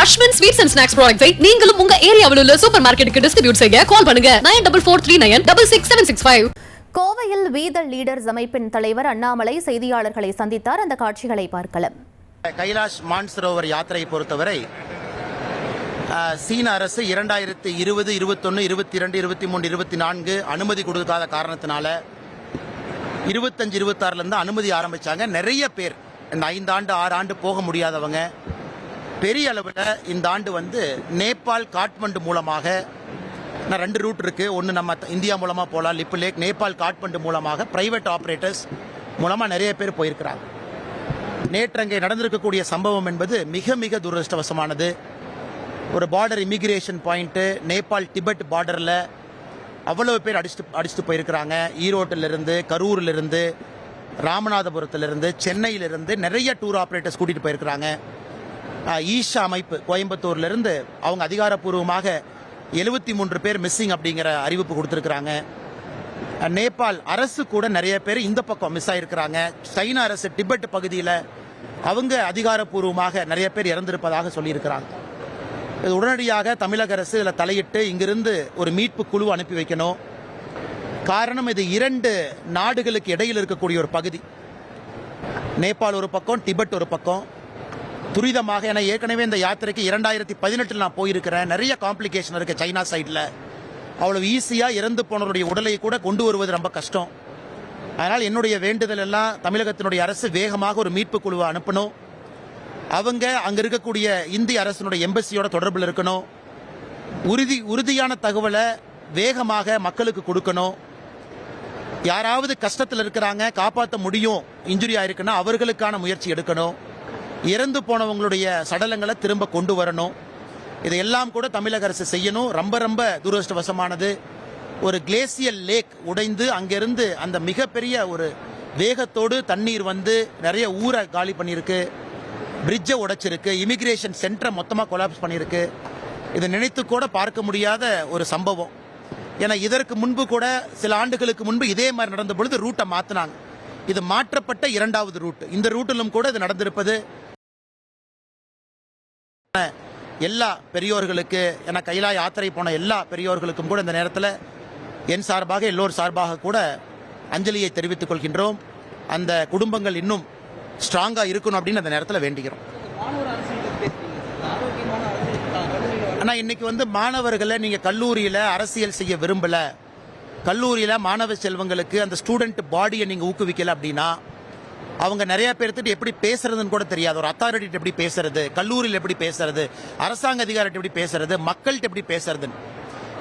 Ashwin sweets and snacks ப்ராடக்ட்ஸை நீங்களும் உங்க ஏரியாவில் உள்ள சூப்பர் மார்க்கெட்டுக்கு டிஸ்ட்ரிபியூட் செய்ய கால் பண்ணுங்க 9443966765. கோவையில் வீத லீடர்ஸ் அமைப்பின் தலைவர் அண்ணாமலை செய்தியாளர்களை சந்தித்தார். அந்த காட்சிகளை பார்க்கலாம். கைலாஷ் மான்சரோவர் யாத்திரையை பொறுத்தவரை சீன அரசு 2020, 21, 22, 23, 24 அனுமதி கொடுக்காத காரணத்தினால 25, 26 அனுமதி ஆரம்பிச்சாங்க. நிறைய பேர் இந்த 5 ஆண்டு 6 ஆண்டு போக முடியாதவங்க பெரிய அளவில் இந்த ஆண்டு நேபாள் காட்மண்டு மூலமாக 2 ரூட் இருக்கு. ஒன்று நம்ம இந்தியா மூலமாக போகலாம், லிப்பு லேக், நேபாள் காட்மண்டு மூலமாக பிரைவேட் ஆப்ரேட்டர்ஸ் மூலமாக நிறைய பேர் போயிருக்கிறாங்க. நேற்று அங்கே நடந்திருக்கக்கூடிய சம்பவம் என்பது மிக மிக துரதிருஷ்டவசமானது. ஒரு border immigration point Nepal Tibet பார்டரில் அவ்வளவு பேர் அடிச்சுட்டு போயிருக்கிறாங்க. ஈரோட்டிலிருந்து, கரூரிலிருந்து, ராமநாதபுரத்திலிருந்து, சென்னையிலிருந்து நிறைய டூர் ஆப்ரேட்டர்ஸ் கூட்டிகிட்டு போயிருக்கிறாங்க. ஈஷா அமைப்பு கோயம்புத்தூர்லேருந்து அவங்க அதிகாரப்பூர்வமாக 73 பேர் மிஸ்ஸிங் அப்படிங்கிற அறிவிப்பு கொடுத்துருக்குறாங்க. நேபாள் அரசு கூட நிறைய பேர் இந்த பக்கம் மிஸ் ஆகிருக்கிறாங்க. சைனா அரசு டிபெட் பகுதியில் அவங்க அதிகாரப்பூர்வமாக நிறைய பேர் இறந்திருப்பதாக சொல்லியிருக்கிறாங்க. இது உடனடியாக தமிழக அரசு இதில் தலையிட்டு இங்கிருந்து ஒரு மீட்பு குழு அனுப்பி வைக்கணும். காரணம், இது 2 நாடுகளுக்கு இடையில் இருக்கக்கூடிய ஒரு பகுதி. நேபாள் ஒரு பக்கம், டிபெட் ஒரு பக்கம். துரிதமாக, ஏன்னா ஏற்கனவே இந்த யாத்திரைக்கு 2018 நான் போயிருக்கிறேன். நிறைய காம்ப்ளிகேஷன் இருக்குது சைனா சைடில். அவ்வளவு ஈஸியாக இறந்து போனவருடைய உடலை கூட கொண்டு வருவது ரொம்ப கஷ்டம். அதனால் என்னுடைய வேண்டுதல் எல்லாம் தமிழகத்தினுடைய அரசு வேகமாக ஒரு மீட்பு குழுவை அனுப்பணும். அவங்க அங்கே இருக்கக்கூடிய இந்திய அரசினுடைய எம்பசியோட தொடர்பில் இருக்கணும். உறுதியான தகவலை வேகமாக மக்களுக்கு கொடுக்கணும். யாராவது கஷ்டத்தில் இருக்கிறாங்க, காப்பாற்ற முடியும், இன்ஜுரி ஆயிருக்குன்னா அவர்களுக்கான முயற்சி எடுக்கணும். இறந்து போனவங்களுடைய சடலங்களை திரும்ப கொண்டு வரணும். இதையெல்லாம் கூட தமிழக அரசு செய்யணும். ரொம்ப ரொம்ப துரதிருஷ்டவசமானது. ஒரு கிளேசியல் லேக் உடைந்து அங்கிருந்து அந்த மிகப்பெரிய ஒரு வேகத்தோடு தண்ணீர் நிறைய ஊரை காலி பண்ணியிருக்கு, பிரிட்ஜை உடைச்சிருக்கு, இமிகிரேஷன் சென்டரை மொத்தமாக கொலாப்ஸ் பண்ணியிருக்கு. இதை நினைத்து கூட பார்க்க முடியாத ஒரு சம்பவம். ஏன்னா இதற்கு முன்பு கூட சில ஆண்டுகளுக்கு முன்பு இதே மாதிரி நடந்த பொழுது ரூட்டை மாற்றினாங்க. இது மாற்றப்பட்ட 2வது ரூட். இந்த ரூட்டிலும் கூட இது நடந்திருப்பது எல்லா பெரியோர்களுக்கு, ஏன்னா கைலா யாத்திரை போன எல்லா பெரியோர்களுக்கும் கூட இந்த நேரத்தில் என் சார்பாக எல்லோர் சார்பாக கூட அஞ்சலியை தெரிவித்துக் கொள்கின்றோம். அந்த குடும்பங்கள் இன்னும் ஸ்ட்ராங்காக இருக்கணும் அப்படின்னு அந்த நேரத்தில் வேண்டிக்கிறோம். ஆனால் இன்னைக்கு மாணவர்களை நீங்கள் கல்லூரியில் அரசியல் செய்ய விரும்பல, கல்லூரியில் மாணவ செல்வங்களுக்கு அந்த ஸ்டூடெண்ட் பாடியை நீங்கள் ஊக்குவிக்கல அப்படின்னா அவங்க நிறைய பேர்த்துட்டு எப்படி பேசுறதுன்னு கூட தெரியாது. ஒரு அத்தாரிட்டி எப்படி பேசுறது, கல்லூரியில் எப்படி பேசுறது, அரசாங்க அதிகாரிட்ட எப்படி பேசுறது, மக்கள்கிட்ட எப்படி பேசுறதுன்னு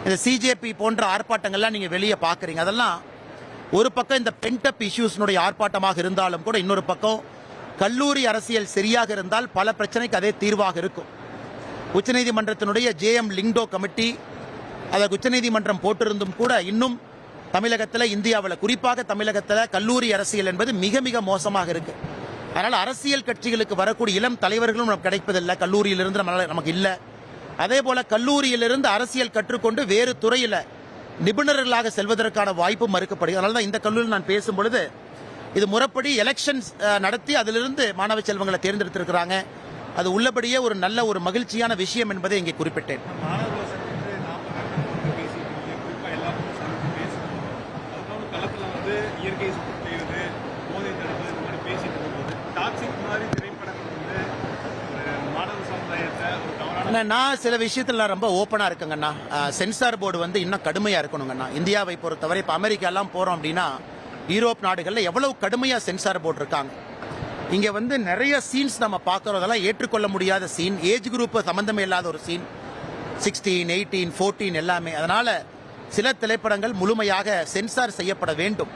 இந்த சிஜேபி போன்ற ஆர்ப்பாட்டங்கள்லாம் நீங்கள் வெளியே பார்க்குறீங்க. அதெல்லாம் ஒரு பக்கம் இந்த பென்டப் இஷ்யூஸ்னுடைய ஆர்ப்பாட்டமாக இருந்தாலும் கூட இன்னொரு பக்கம் கல்லூரி அரசியல் சரியாக இருந்தால் பல பிரச்சனைக்கு அதே தீர்வாக இருக்கும். உச்சநீதிமன்றத்தினுடைய JM லிங்டோ கமிட்டி அதற்கு உச்சநீதிமன்றம் போட்டிருந்தும் கூட இன்னும் தமிழகத்தில், இந்தியாவில் குறிப்பாக தமிழகத்தில் கல்லூரி அரசியல் என்பது மிக மிக மோசமாக இருக்கு. அதனால் அரசியல் கட்சிகளுக்கு வரக்கூடிய இளம் தலைவர்களும் நமக்கு கிடைப்பதில்லை, கல்லூரியிலிருந்து நமக்கு இல்லை. அதே போல கல்லூரியிலிருந்து அரசியல் கற்றுக்கொண்டு வேறு துறையில் நிபுணர்களாக செல்வதற்கான வாய்ப்பு மறுக்கப்படுகிறது. அதனால தான் இந்த கல்லூரியில் நான் பேசும் பொழுது இது முறைப்படி எலெக்ஷன்ஸ் நடத்தி அதிலிருந்து மாணவ செல்வங்களை தேர்ந்தெடுத்திருக்கிறாங்க. அது உள்ளபடியே ஒரு நல்ல ஒரு மகிழ்ச்சியான விஷயம் என்பதை இங்கே குறிப்பிட்டேன். நான் சில விஷயத்தில் ரொம்ப ஓப்பனாக இருக்குங்கண்ணா. சென்சார் போர்டு இன்னும் கடுமையாக இருக்கணுங்கண்ணா. இந்தியாவை பொறுத்தவரை இப்போ அமெரிக்காலாம் போகிறோம் அப்படின்னா யூரோப் நாடுகளில் எவ்வளவு கடுமையாக சென்சார் போர்டு இருக்காங்க. இங்கே நிறைய சீன்ஸ் நம்ம பார்க்குறதெல்லாம் ஏற்றுக்கொள்ள முடியாத சீன், ஏஜ் குரூப் சம்மந்தமே இல்லாத ஒரு சீன், 16, 18, 14 எல்லாமே. அதனால் சில திரைப்படங்கள் முழுமையாக சென்சார் செய்யப்பட வேண்டும்.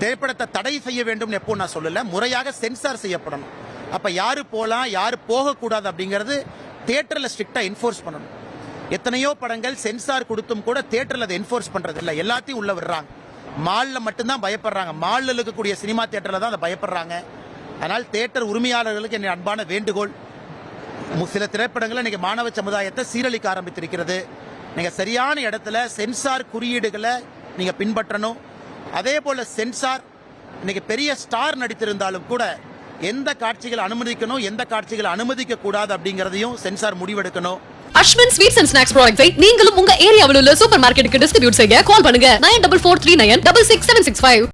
திரைப்படத்தை தடை செய்ய வேண்டும் எப்போ நான் சொல்லலை, முறையாக சென்சார் செய்யப்படணும். அப்போ யார் போகலாம் யார் போகக்கூடாது அப்படிங்கிறது தியேட்டரில் ஸ்ட்ரிக்டாக என்ஃபோர்ஸ் பண்ணணும். எத்தனையோ படங்கள் சென்சார் கொடுத்தும் கூட தியேட்டரில் அதை என்ஃபோர்ஸ் பண்ணுறது இல்லை, எல்லாத்தையும் உள்ள விடுறாங்க. மாலில் மட்டும்தான் பயப்படுறாங்க, மாலில் இருக்கக்கூடிய சினிமா தியேட்டரில் தான் அதை பயப்படுறாங்க. அதனால் தியேட்டர் உரிமையாளர்களுக்கு என் அன்பான வேண்டுகோள், சில திரைப்படங்களை இன்னைக்கு மாணவ சமுதாயத்தை சீரழிக்க ஆரம்பித்திருக்கிறது. நீங்கள் சரியான இடத்துல சென்சார் குறியீடுகளை நீங்கள் பின்பற்றணும். அதே போல் சென்சார் இன்னைக்கு பெரிய ஸ்டார் நடித்திருந்தாலும் கூட எந்த காட்சிகள் அனுமதிக்கணும் எந்த காட்சிகள் அனுமதிக்க கூடாது அப்படிங்கறதையும் சென்சார் முடிவெடுக்கணும். அஸ்வின் ஸ்வீட்ஸ் அண்ட் ஸ்நாக்ஸ் ப்ராடக்ட்ஸை நீங்களும் உங்க ஏரியாவில் உள்ள சூப்பர் மார்க்கெட்டுக்கு டிஸ்ட்ரிபியூட் செய்ய கால் பண்ணுங்க 9443966765.